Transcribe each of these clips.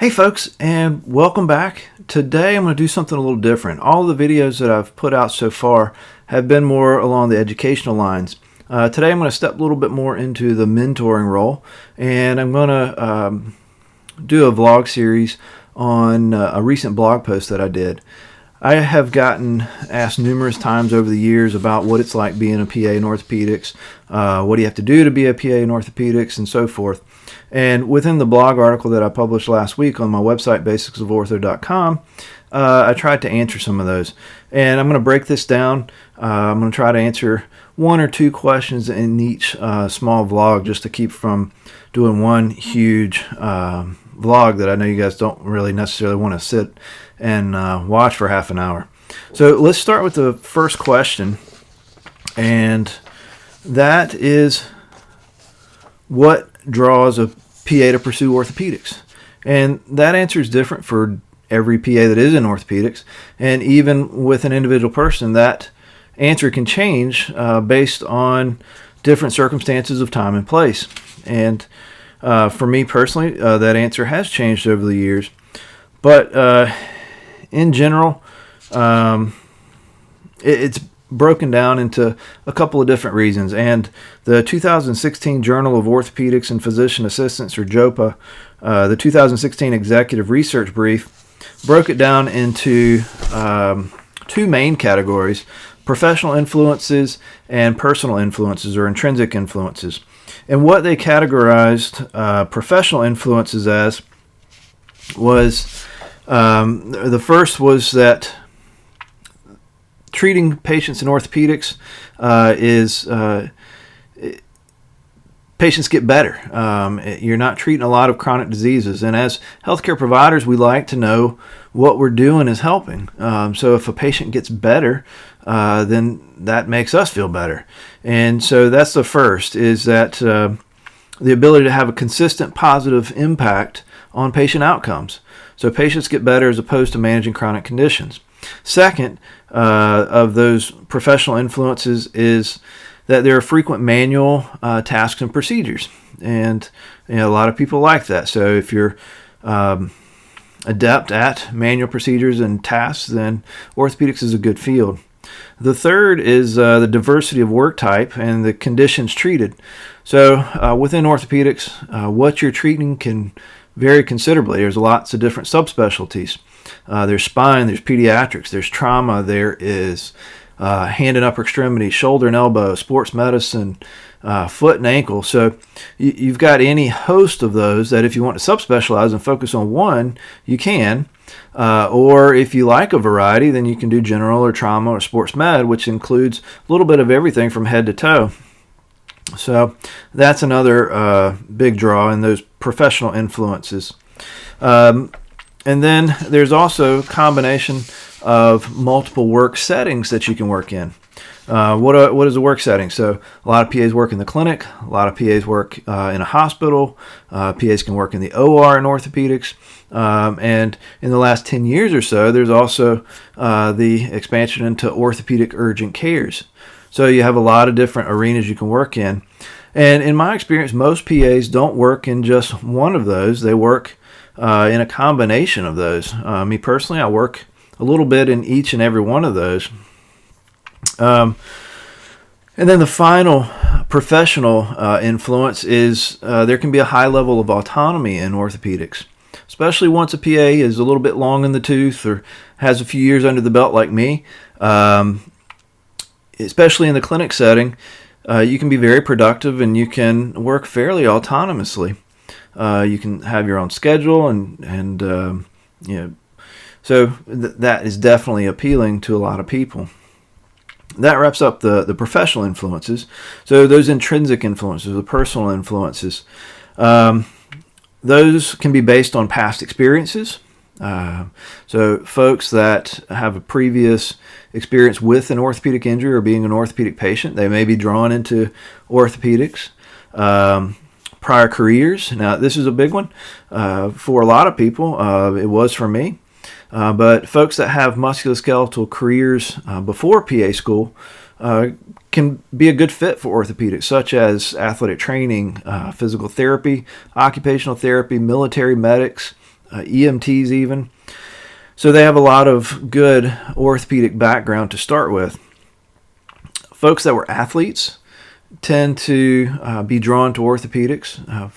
Hey folks, and welcome back. Today I'm going to do something a little different. All the videos that I've put out so far have been more along the educational lines. Today I'm going to step a little bit more into the mentoring role, and I'm going to do a vlog series on a recent blog post that I did. I have gotten asked numerous times over the years about what it's like being a PA in orthopedics, what do you have to do to be a PA in orthopedics, and so forth. And within the blog article that I published last week on my website, basicsofOrtho.com, I tried to answer some of those. And I'm going to break this down. I'm going to try to answer one or two questions in each small vlog, just to keep from doing one huge vlog that I know you guys don't really necessarily want to sit and watch for half an hour. So let's start with the first question, and that is, what draws a PA to pursue orthopedics? And that answer is different for every PA that is in orthopedics, and even with an individual person, that answer can change based on different circumstances of time and place. And for me personally, that answer has changed over the years. But in general, it's broken down into a couple of different reasons. And the 2016 Journal of Orthopedics and Physician Assistants, or JOPA, the 2016 Executive Research Brief, broke it down into two main categories: professional influences and personal influences, or intrinsic influences. And what they categorized professional influences as was, the first was that treating patients in orthopedics patients get better. You're not treating a lot of chronic diseases, and as healthcare providers, we like to know what we're doing is helping. So if a patient gets better, then that makes us feel better. And so that's the first, is that the ability to have a consistent positive impact on patient outcomes. So patients get better as opposed to managing chronic conditions. Second, of those professional influences is that there are frequent manual tasks and procedures, and a lot of people like that. So if you're adept at manual procedures and tasks, then orthopedics is a good field. The third is the diversity of work type and the conditions treated. So within orthopedics, what you're treating can vary considerably. There's lots of different subspecialties. There's spine, there's pediatrics, there's trauma, there is hand and upper extremity, shoulder and elbow, sports medicine, foot and ankle. So you've got any host of those that if you want to subspecialize and focus on one, you can. Or if you like a variety, then you can do general or trauma or sports med, which includes a little bit of everything from head to toe. So that's another big draw in those professional influences. And then there's also a combination of multiple work settings that you can work in. What is a work setting? So a lot of PAs work in the clinic, a lot of PAs work in a hospital, PAs can work in the OR in orthopedics, and in the last 10 years or so, there's also the expansion into orthopedic urgent cares. So you have a lot of different arenas you can work in. And in my experience, most PAs don't work in just one of those. They work in a combination of those. Me personally, I work a little bit in each and every one of those. And then the final professional influence is there can be a high level of autonomy in orthopedics, especially once a PA is a little bit long in the tooth or has a few years under the belt like me. Especially in the clinic setting, you can be very productive and you can work fairly autonomously. You can have your own schedule, and so that is definitely appealing to a lot of people. That wraps up the professional influences. So those intrinsic influences, the personal influences, those can be based on past experiences. So folks that have a previous experience with an orthopedic injury or being an orthopedic patient, they may be drawn into orthopedics. Prior careers. Now, this is a big one for a lot of people. It was for me. But folks that have musculoskeletal careers before PA school can be a good fit for orthopedics, such as athletic training, physical therapy, occupational therapy, military medics, EMTs even. So they have a lot of good orthopedic background to start with. Folks that were athletes tend to be drawn to orthopedics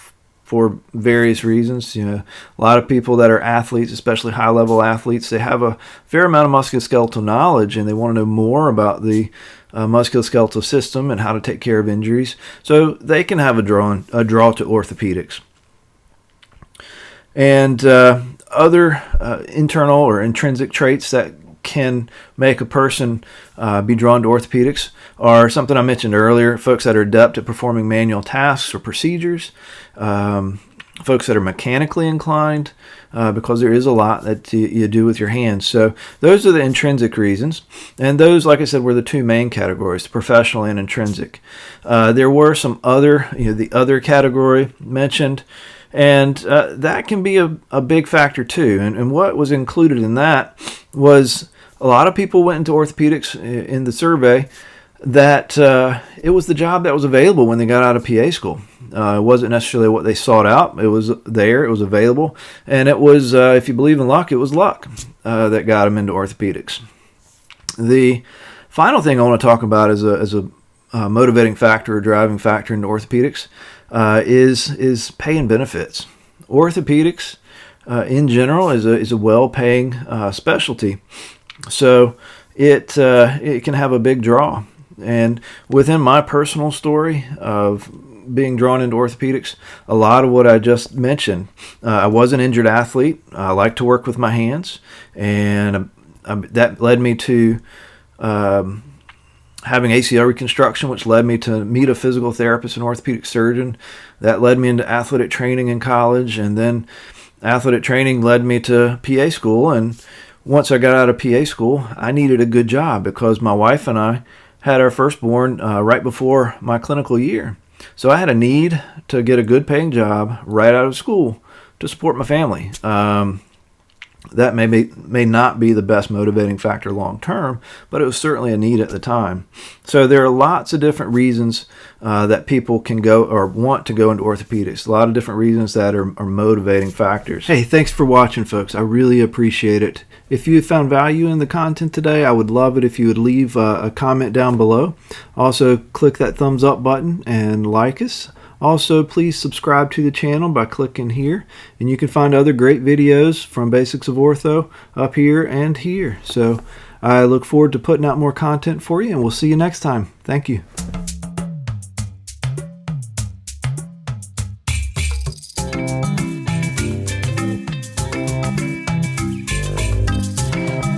for various reasons. You know, a lot of people that are athletes, especially high-level athletes, they have a fair amount of musculoskeletal knowledge, and they want to know more about the musculoskeletal system and how to take care of injuries. So they can have a draw to orthopedics. And other internal or intrinsic traits that can make a person be drawn to orthopedics are something I mentioned earlier: folks that are adept at performing manual tasks or procedures, folks that are mechanically inclined, because there is a lot that you do with your hands. So those are the intrinsic reasons, and those, like I said, were the two main categories: professional and intrinsic. There were some other, the other category mentioned, and that can be a big factor too. And what was included in that was a lot of people went into orthopedics in the survey that it was the job that was available when they got out of PA school. It wasn't necessarily what they sought out. It was there, it was available, and it was, if you believe in luck, it was luck that got them into orthopedics. The final thing I want to talk about as a motivating factor or driving factor into orthopedics is pay and benefits. Orthopedics in general is a well-paying specialty, so it can have a big draw. And within my personal story of being drawn into orthopedics, a lot of what I just mentioned, I was an injured athlete. I like to work with my hands, and that led me to having ACL reconstruction, which led me to meet a physical therapist and orthopedic surgeon. That led me into athletic training in college, and then athletic training led me to PA school. And once I got out of PA school, I needed a good job because my wife and I had our firstborn right before my clinical year. So I had a need to get a good paying job right out of school to support my family. That may not be the best motivating factor long term, but it was certainly a need at the time. So there are lots of different reasons that people can go or want to go into orthopedics. A lot of different reasons that are motivating factors. Hey, thanks for watching, folks. I really appreciate it. If you found value in the content today, I would love it if you would leave a comment down below. Also, click that thumbs up button and like us. Also, please subscribe to the channel by clicking here, and you can find other great videos from Basics of Ortho up here and here. So I look forward to putting out more content for you, and we'll see you next time. Thank you.